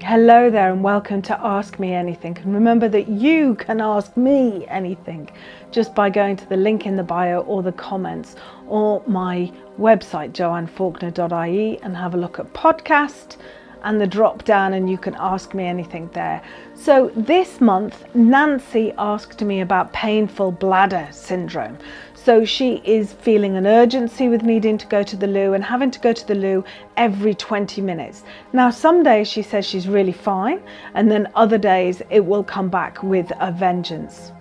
Hello there and welcome to Ask Me Anything. And remember that you can ask me anything just by going to the link in the bio or the comments or my website joannefaulkner.ie and have a look at podcast and the drop down and you can ask me anything there. So this month Nancy asked me about painful bladder syndrome. So she is feeling an urgency with needing to go to the loo and having to go to the loo every 20 minutes. Now some days she says she's really fine and then other days it will come back with a vengeance.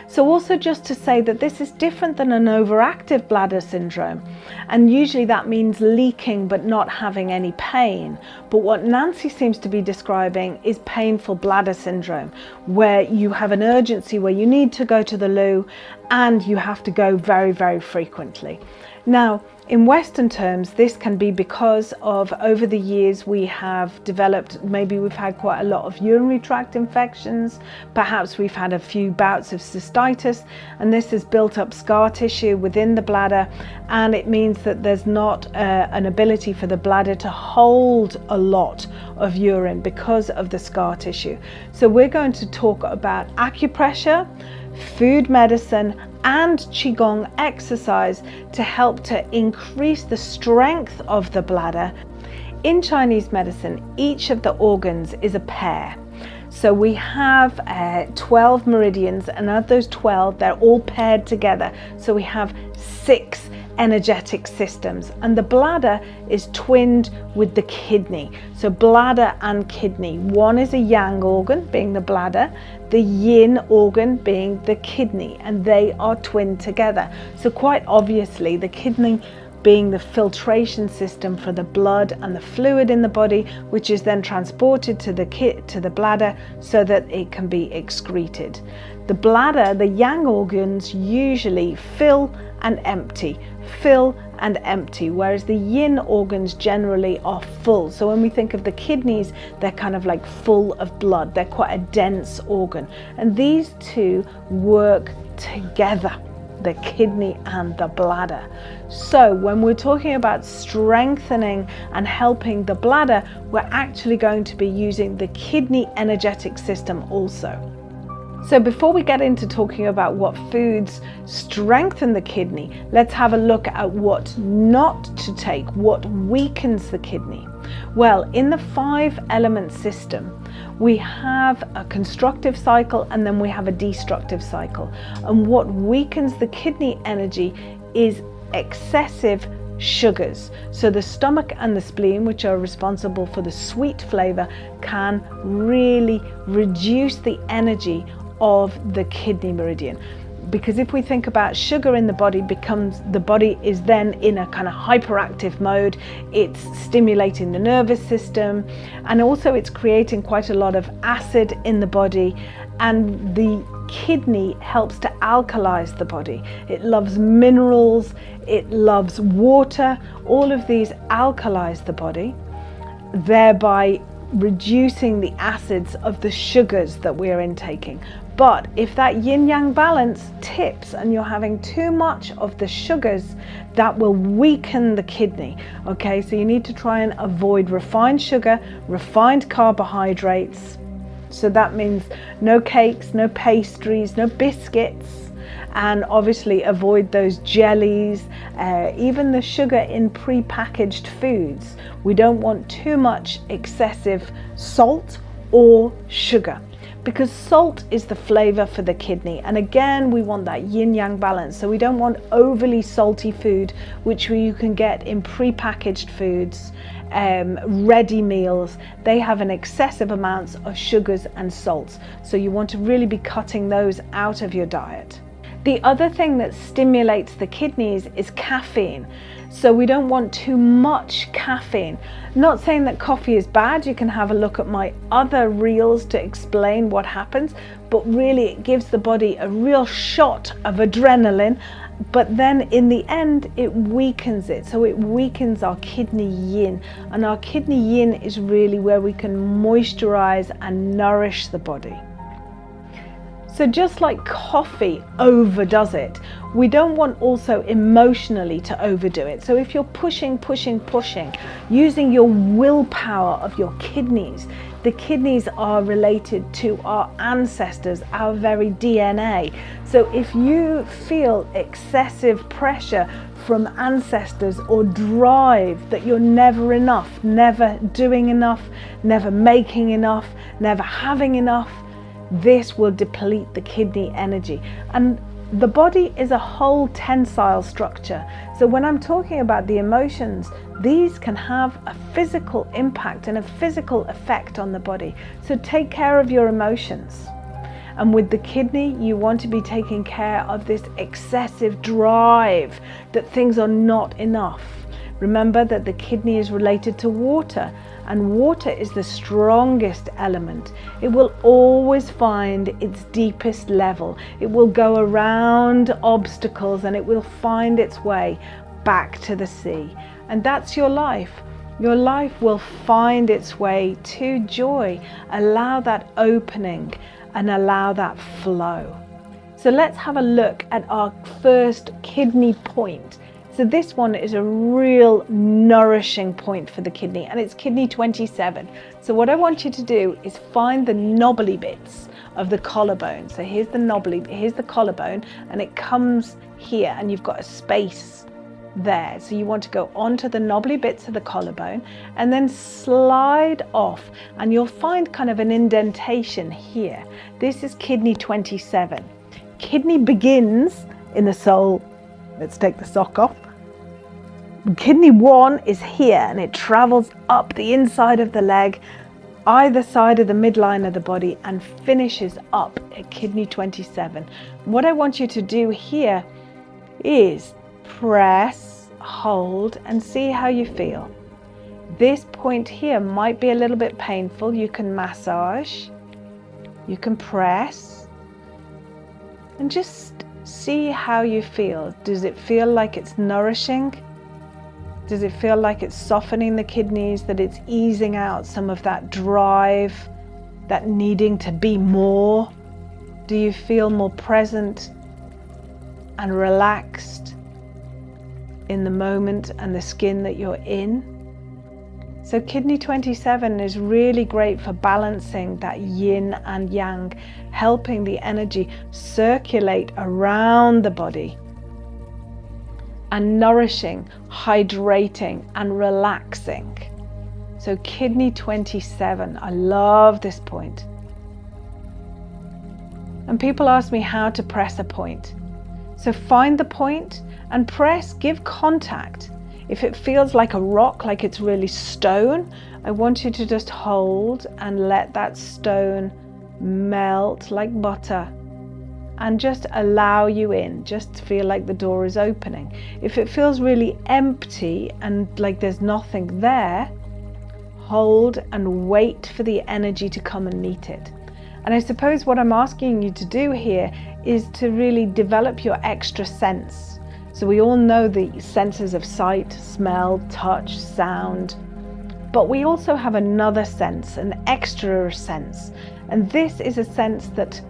So also just to say that this is different than an overactive bladder syndrome, and usually that means leaking but not having any pain. But what Nancy seems to be describing is painful bladder syndrome, where you have an urgency where you need to go to the loo and you have to go very, very frequently. Now, in Western terms, this can be because of over the years we have developed, maybe we've had quite a lot of urinary tract infections, perhaps we've had a few bouts of cystitis, and this has built up scar tissue within the bladder, and it means that there's not an ability for the bladder to hold a lot of urine because of the scar tissue. So we're going to talk about acupressure, food medicine and qigong exercise to help to increase the strength of the bladder. In Chinese medicine, each of the organs is a pair. So we have 12 meridians, and of those 12 they're all paired together, so we have 6 energetic systems, and the bladder is twinned with the kidney. So bladder and kidney, one is a yang organ being the bladder, the yin organ being the kidney, and they are twinned together. So quite obviously the kidney being the filtration system for the blood and the fluid in the body, which is then transported to the bladder so that it can be excreted. The bladder, the yang organs usually fill and empty, whereas the yin organs generally are full. So when we think of the kidneys, they're kind of like full of blood. They're quite a dense organ, and these two work together, the kidney and the bladder. So when we're talking about strengthening and helping the bladder, we're actually going to be using the kidney energetic system also. So before we get into talking about what foods strengthen the kidney, let's have a look at what not to take, what weakens the kidney. Well, in the 5 element system, we have a constructive cycle and then we have a destructive cycle. And what weakens the kidney energy is excessive sugars. So the stomach and the spleen, which are responsible for the sweet flavor, can really reduce the energy of the kidney meridian. Because if we think about sugar in the body is then in a kind of hyperactive mode. It's stimulating the nervous system, and also it's creating quite a lot of acid in the body, and the kidney helps to alkalize the body. It loves minerals, it loves water. All of these alkalize the body, thereby reducing the acids of the sugars that we are intaking. But if that yin-yang balance tips and you're having too much of the sugars, that will weaken the kidney. Okay, so you need to try and avoid refined sugar, refined carbohydrates. So that means no cakes, no pastries, no biscuits, and obviously avoid those jellies, even the sugar in pre-packaged foods. We don't want too much excessive salt or sugar, because salt is the flavor for the kidney, and again we want that yin-yang balance. So we don't want overly salty food, which you can get in pre-packaged foods, ready meals. They have an excessive amounts of sugars and salts, so you want to really be cutting those out of your diet. The other thing that stimulates the kidneys is caffeine. So we don't want too much caffeine. Not saying that coffee is bad. You can have a look at my other reels to explain what happens, but really it gives the body a real shot of adrenaline, but then in the end it weakens it. So it weakens our kidney yin, and our kidney yin is really where we can moisturize and nourish the body. So just like coffee overdoes it, we don't want also emotionally to overdo it. So if you're pushing, using your willpower of your kidneys, the kidneys are related to our ancestors, our very DNA. So if you feel excessive pressure from ancestors or drive that you're never enough, never doing enough, never making enough, never having enough, this will deplete the kidney energy. And the body is a whole tensile structure. So when I'm talking about the emotions, these can have a physical impact and a physical effect on the body. So take care of your emotions. And with the kidney, you want to be taking care of this excessive drive that things are not enough. Remember that the kidney is related to water, and water is the strongest element. It will always find its deepest level. It will go around obstacles and it will find its way back to the sea. And that's your life. Your life will find its way to joy. Allow that opening and allow that flow. So let's have a look at our first kidney point. So this one is a real nourishing point for the kidney, and it's kidney 27. So what I want you to do is find the knobbly bits of the collarbone. So here's the collarbone, and it comes here, and you've got a space there. So you want to go onto the knobbly bits of the collarbone and then slide off, and you'll find kind of an indentation here. This is kidney 27. Kidney begins in the sole. Let's take the sock off. Kidney 1 is here, and it travels up the inside of the leg, either side of the midline of the body, and finishes up at kidney 27. What I want you to do here is press, hold, and see how you feel. This point here might be a little bit painful. You can massage, you can press, and just see how you feel. Does it feel like it's nourishing? Does it feel like it's softening the kidneys, that it's easing out some of that drive, that needing to be more? Do you feel more present and relaxed in the moment and the skin that you're in? So kidney 27 is really great for balancing that yin and yang, helping the energy circulate around the body, and nourishing, hydrating, and relaxing. So kidney 27, I love this point. And people ask me how to press a point. So find the point and press, give contact. If it feels like a rock, like it's really stone, I want you to just hold and let that stone melt like butter, and just allow you in. Just feel like the door is opening. If it feels really empty and like there's nothing there, hold and wait for the energy to come and meet it. And I suppose what I'm asking you to do here is to really develop your extra sense. So we all know the senses of sight, smell, touch, sound, but we also have another sense, an extra sense. And this is a sense that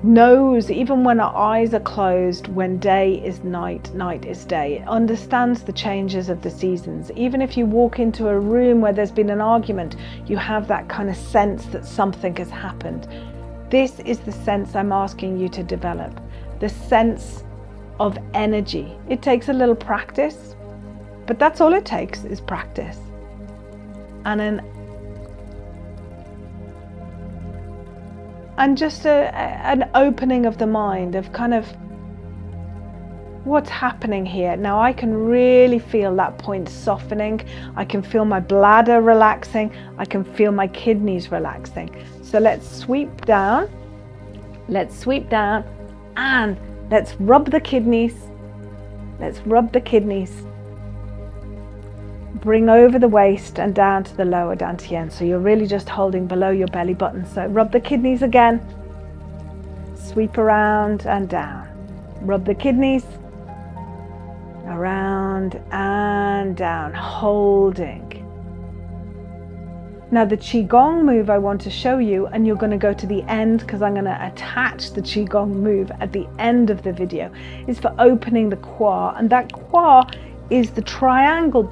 knows, even when our eyes are closed, when day is night, night is day. It understands the changes of the seasons. Even if you walk into a room where there's been an argument, you have that kind of sense that something has happened. This is the sense I'm asking you to develop, the sense of energy. It takes a little practice, but that's all it takes is practice. And just an opening of the mind of kind of what's happening here. Now I can really feel that point softening. I can feel my bladder relaxing. I can feel my kidneys relaxing. So let's sweep down. Let's sweep down and let's rub the kidneys. Let's rub the kidneys. Bring over the waist and down to the lower dantian. So you're really just holding below your belly button. So rub the kidneys again. Sweep around and down. Rub the kidneys. Around and down. Holding. Now the Qigong move I want to show you, and you're going to go to the end because I'm going to attach the Qigong move at the end of the video, is for opening the qua. And that qua is the triangular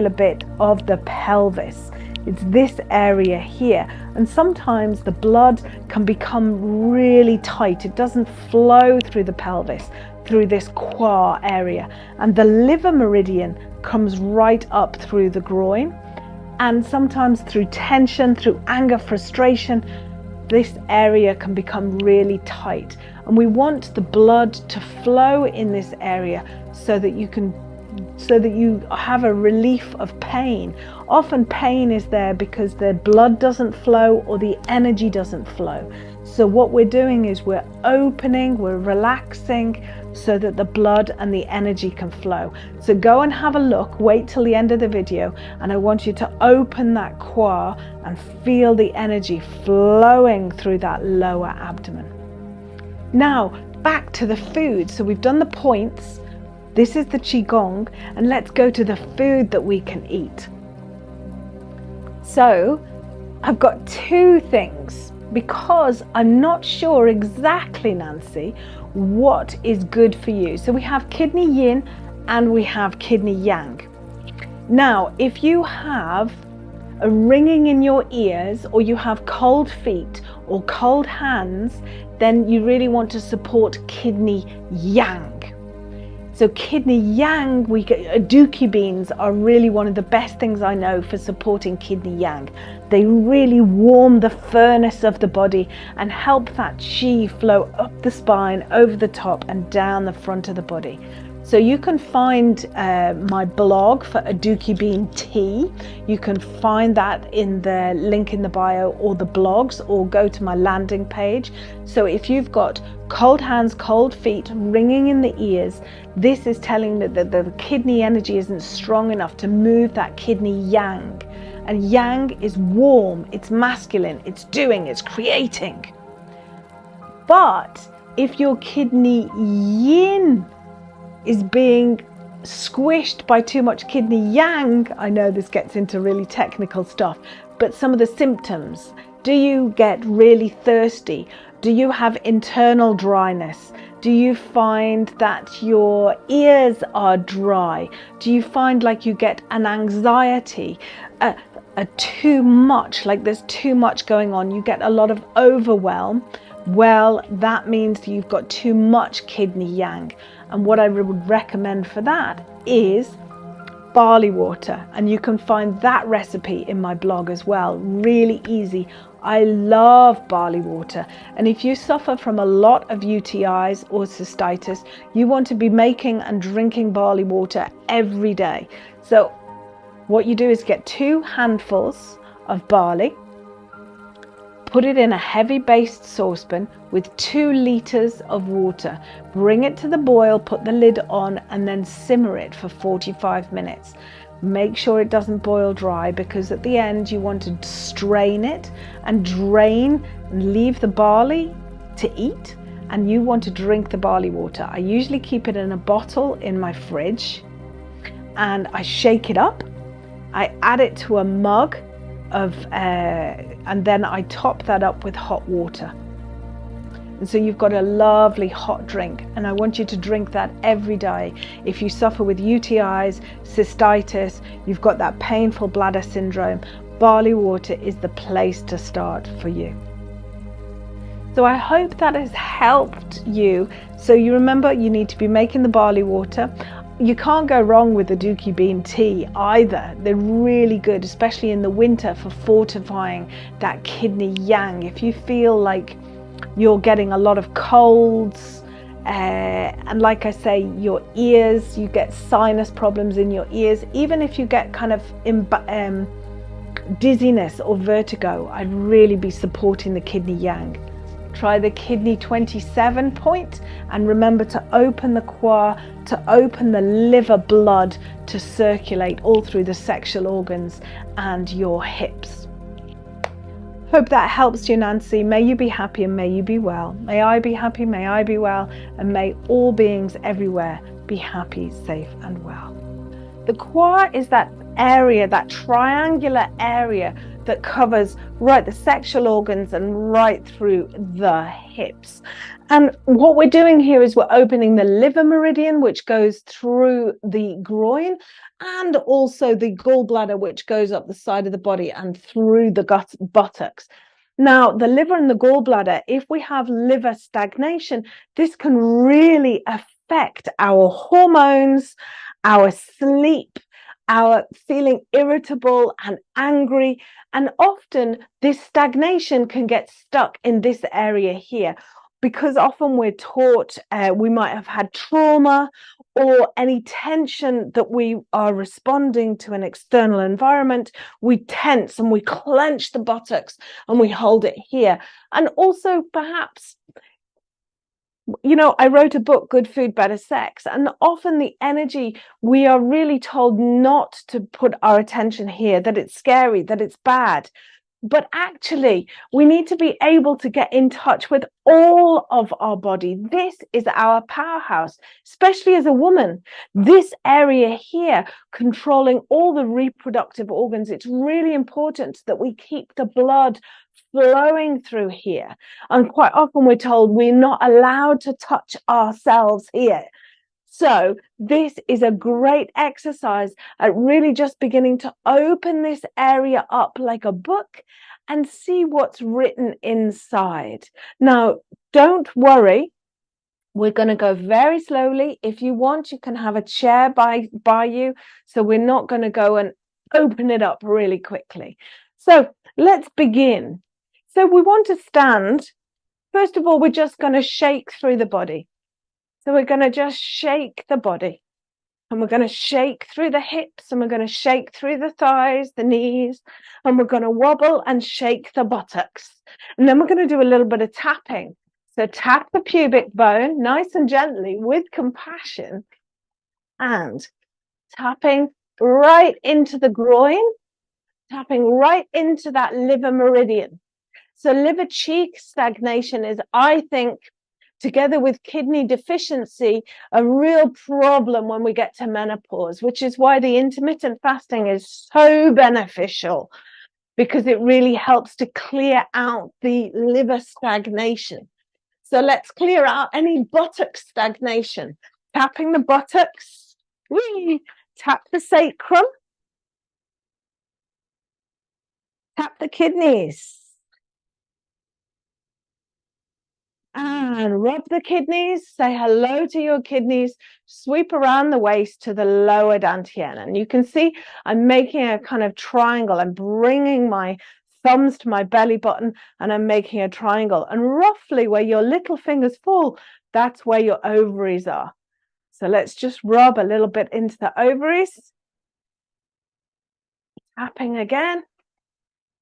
bit of the pelvis. It's this area here, and sometimes the blood can become really tight. It doesn't flow through the pelvis, through this qua area, and the liver meridian comes right up through the groin. And sometimes through tension, through anger, frustration, this area can become really tight. And we want the blood to flow in this area so that you have a relief of pain. Often pain is there because the blood doesn't flow or the energy doesn't flow. So what we're doing is we're opening, we're relaxing so that the blood and the energy can flow. So go and have a look, wait till the end of the video, and I want you to open that qua and feel the energy flowing through that lower abdomen. Now back to the food. So we've done the points. This is the Qigong, and let's go to the food that we can eat. So I've got two things because I'm not sure exactly, Nancy, what is good for you. So we have kidney yin and we have kidney yang. Now, if you have a ringing in your ears, or you have cold feet or cold hands, then you really want to support kidney yang. So kidney yang, Adzuki beans are really one of the best things I know for supporting kidney yang. They really warm the furnace of the body and help that qi flow up the spine, over the top and down the front of the body. So you can find my blog for Adzuki bean tea. You can find that in the link in the bio, or the blogs, or go to my landing page. So if you've got cold hands, cold feet, ringing in the ears, this is telling me that the kidney energy isn't strong enough to move that kidney yang. And yang is warm, it's masculine, it's doing, it's creating. But if your kidney yin is being squished by too much kidney yang, I know this gets into really technical stuff, but some of the symptoms: do you get really thirsty? Do you have internal dryness? Do you find that your ears are dry? Do you find like you get an anxiety, a too much, like there's too much going on? You get a lot of overwhelm. Well, that means you've got too much kidney yang. And what I would recommend for that is barley water. And you can find that recipe in my blog as well. Really easy. I love barley water. And if you suffer from a lot of UTIs or cystitis, you want to be making and drinking barley water every day. So what you do is get 2 handfuls of barley, put it in a heavy based saucepan with 2 liters of water. Bring it to the boil, put the lid on, and then simmer it for 45 minutes. Make sure it doesn't boil dry, because at the end you want to strain it and drain and leave the barley to eat, and you want to drink the barley water. I usually keep it in a bottle in my fridge, and I shake it up. I add it to a mug of and then I top that up with hot water, and so you've got a lovely hot drink. And I want you to drink that every day. If you suffer with UTIs, cystitis, you've got that painful bladder syndrome, barley water is the place to start for you. So I hope that has helped you. So you remember, you need to be making the barley water. You can't go wrong with the Adzuki bean tea either. They're really good, especially in the winter, for fortifying that kidney yang. If you feel like you're getting a lot of colds, and like I say, your ears, you get sinus problems in your ears, even if you get kind of dizziness or vertigo, I'd really be supporting the kidney yang. Try the kidney 27 point, and remember to open the qua, to open the liver blood to circulate all through the sexual organs and your hips. Hope that helps you, Nancy. May you be happy and may you be well. May I be happy, may I be well, and may all beings everywhere be happy, safe and well. The core is that area, that triangular area that covers right the sexual organs and right through the hips. And what we're doing here is we're opening the liver meridian, which goes through the groin, and also the gallbladder, which goes up the side of the body and through the buttocks. Now, the liver and the gallbladder, if we have liver stagnation, this can really affect our hormones, our sleep, our feeling irritable and angry. And often this stagnation can get stuck in this area here, because often we're taught we might have had trauma or any tension that we are responding to an external environment. We tense and we clench the buttocks and we hold it here. And also perhaps, you know, I wrote a book, Good Food, Better Sex, and often the energy, we are really told not to put our attention here, that it's scary, that it's bad. But actually, we need to be able to get in touch with all of our body. This is our powerhouse, especially as a woman. This area here, controlling all the reproductive organs, it's really important that we keep the blood flowing through here. And quite often we're told we're not allowed to touch ourselves here. So this is a great exercise at really just beginning to open this area up like a book and see what's written inside. Now, don't worry. We're going to go very slowly. If you want, you can have a chair by you. So we're not going to go and open it up really quickly. So let's begin. So we want to stand. First of all, we're just going to shake through the body. So we're going to just shake the body, and we're going to shake through the hips, and we're going to shake through the thighs, the knees, and we're going to wobble and shake the buttocks. And then we're going to do a little bit of tapping. So tap the pubic bone nice and gently with compassion, and tapping right into the groin, tapping right into that liver meridian. So liver cheek stagnation is, I think, together with kidney deficiency, a real problem when we get to menopause, which is why the intermittent fasting is so beneficial, because it really helps to clear out the liver stagnation. So let's clear out any buttock stagnation. Tapping the buttocks, tap the sacrum, tap the kidneys. And rub the kidneys, say hello to your kidneys, sweep around the waist to the lower dantian. And you can see I'm making a kind of triangle. I'm bringing my thumbs to my belly button and I'm making a triangle. And roughly where your little fingers fall, that's where your ovaries are. So let's just rub a little bit into the ovaries. Tapping again.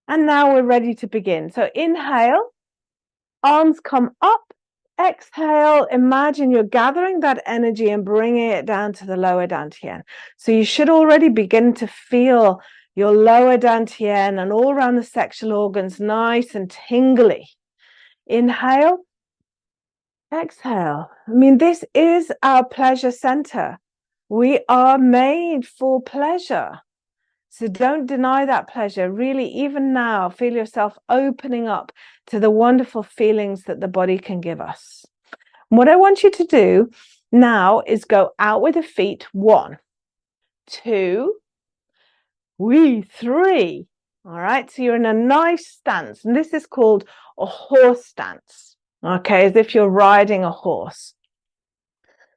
And now we're ready to begin. So inhale. Arms come up, exhale, imagine you're gathering that energy and bringing it down to the lower dantian. So you should already begin to feel your lower dantian and all around the sexual organs nice and tingly. Inhale, exhale. I mean, this is our pleasure center. We are made for pleasure. So don't deny that pleasure. Really, even now, feel yourself opening up to the wonderful feelings that the body can give us. And what I want you to do now is go out with the feet. 1, 2, 3. All right, so you're in a nice stance. And this is called a horse stance. Okay, as if you're riding a horse.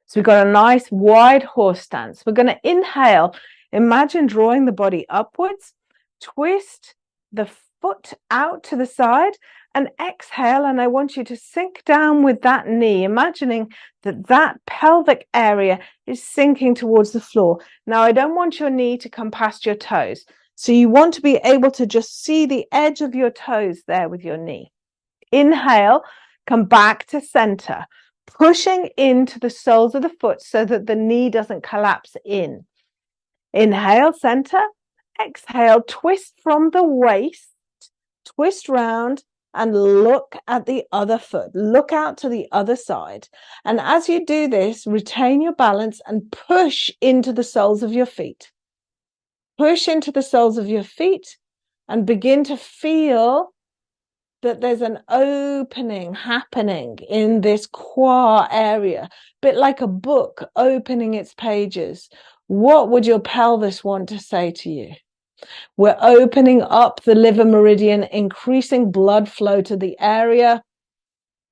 So we've got a nice wide horse stance. We're going to inhale. Imagine drawing the body upwards, twist the foot out to the side and exhale. And I want you to sink down with that knee, imagining that that pelvic area is sinking towards the floor. Now, I don't want your knee to come past your toes. So you want to be able to just see the edge of your toes there with your knee. Inhale, come back to center, pushing into the soles of the foot so that the knee doesn't collapse in. Inhale, center. Exhale, twist from the waist, twist round and look at the other foot. Look out to the other side. And as you do this, retain your balance and push into the soles of your feet. Push into the soles of your feet and begin to feel that there's an opening happening in this qua area, a bit like a book opening its pages. What would your pelvis want to say to you? We're opening up the liver meridian, increasing blood flow to the area.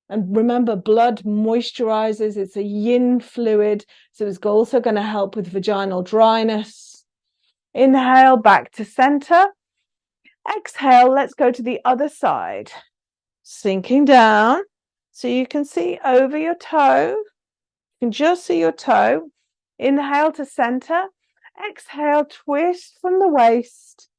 And remember, blood moisturizes. It's a yin fluid, so it's also going to help with vaginal dryness. Inhale, back to center. Exhale, let's go to the other side. Sinking down so you can see over your toe. You can just see your toe. Inhale to center. Exhale, twist from the waist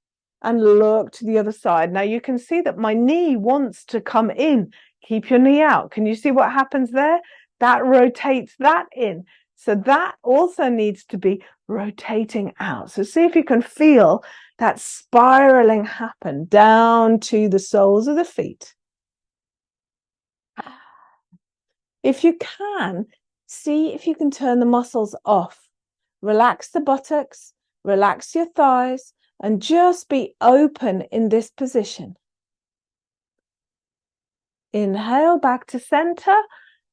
and look to the other side. Now you can see that my knee wants to come in. Keep your knee out. Can you see what happens there? That rotates that in. So that also needs to be rotating out. So see if you can feel that spiraling happen down to the soles of the feet. If you can, see if you can turn the muscles off. Relax the buttocks, relax your thighs, and just be open in this position. Inhale back to center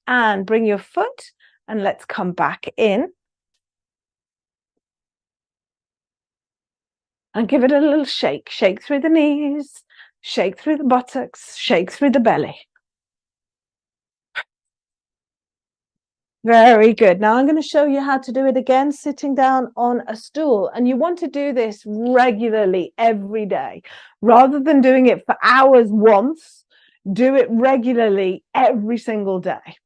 and bring your foot and let's come back in. And give it a little shake. Shake through the knees, shake through the buttocks, shake through the belly. Very good. Now I'm going to show you how to do it again, sitting down on a stool. And you want to do this regularly every day. Rather than doing it for hours once, do it regularly every single day.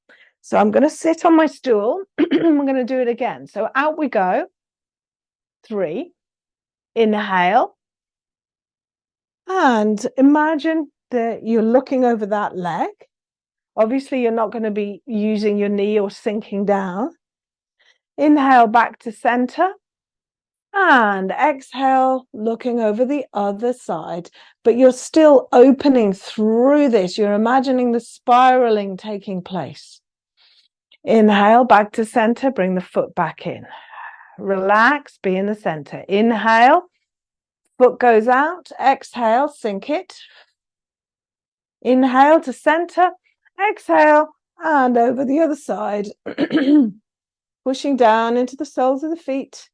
So I'm going to sit on my stool. I'm going to do it again. So out we go. 3. Inhale. And imagine that you're looking over that leg. Obviously, you're not going to be using your knee or sinking down. Inhale back to center. And exhale, looking over the other side. But you're still opening through this. You're imagining the spiraling taking place. Inhale back to center. Bring the foot back in. Relax, be in the center. Inhale, foot goes out. Exhale, sink it. Inhale to center. Exhale, and over the other side. Pushing down into the soles of the feet.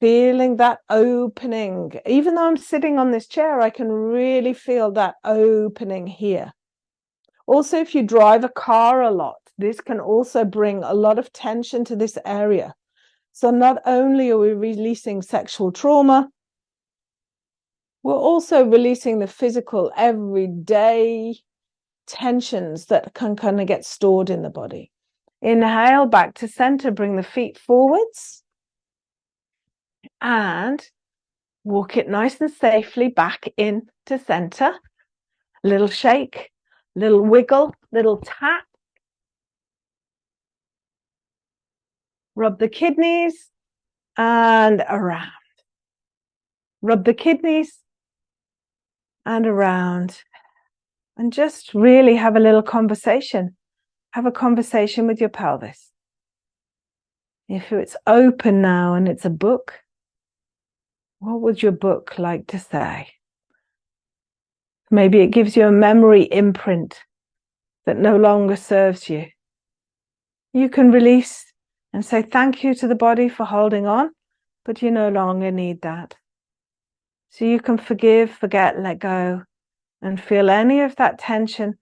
Feeling that opening. Even though I'm sitting on this chair, I can really feel that opening here. Also, if you drive a car a lot, this can also bring a lot of tension to this area. So not only are we releasing sexual trauma, we're also releasing the physical, everyday tensions that can kind of get stored in the body. Inhale back to center, bring the feet forwards. And walk it nice and safely back in to center. Little shake, little wiggle, little tap. Rub the kidneys and around. Rub the kidneys and around. And just really have a little conversation. Have a conversation with your pelvis. If it's open now and it's a book, what would your book like to say? Maybe it gives you a memory imprint that no longer serves you. You can release and say thank you to the body for holding on, but you no longer need that. So you can forgive, forget, let go, and feel any of that tension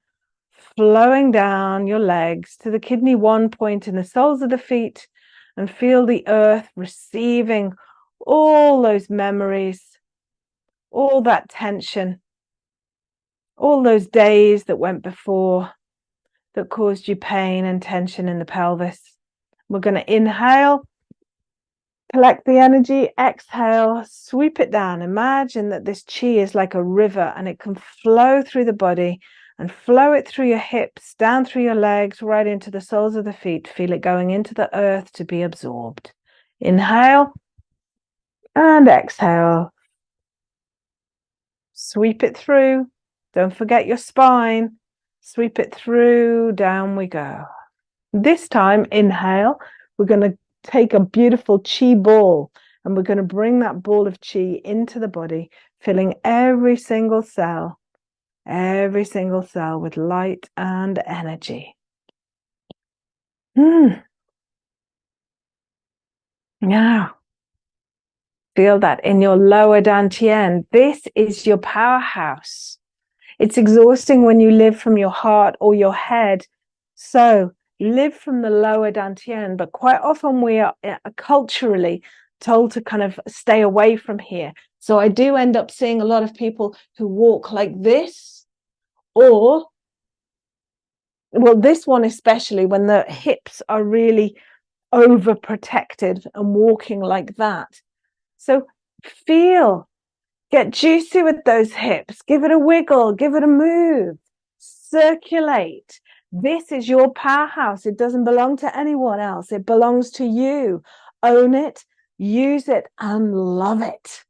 flowing down your legs to the kidney 1 point in the soles of the feet, and feel the earth receiving all those memories, all that tension, all those days that went before that caused you pain and tension in the pelvis. We're going to inhale, collect the energy, exhale, sweep it down. Imagine that this chi is like a river and it can flow through the body and flow it through your hips, down through your legs, right into the soles of the feet. Feel it going into the earth to be absorbed. Inhale and exhale. Sweep it through. Don't forget your spine. Sweep it through. Down we go. This time, inhale. We're going to take a beautiful chi ball And we're going to bring that ball of chi into the body, filling every single cell with light and energy. Now, feel that in your lower dantian. This is your powerhouse. It's exhausting when you live from your heart or your head. So live from the lower dantian, but quite often we are culturally told to kind of stay away from here. So I do end up seeing a lot of people who walk like this, or, well, this one especially, when the hips are really overprotected and walking like that. So feel, get juicy with those hips, give it a wiggle, give it a move, circulate. This is your powerhouse. It doesn't belong to anyone else. It belongs to you. Own it, use it, and love it.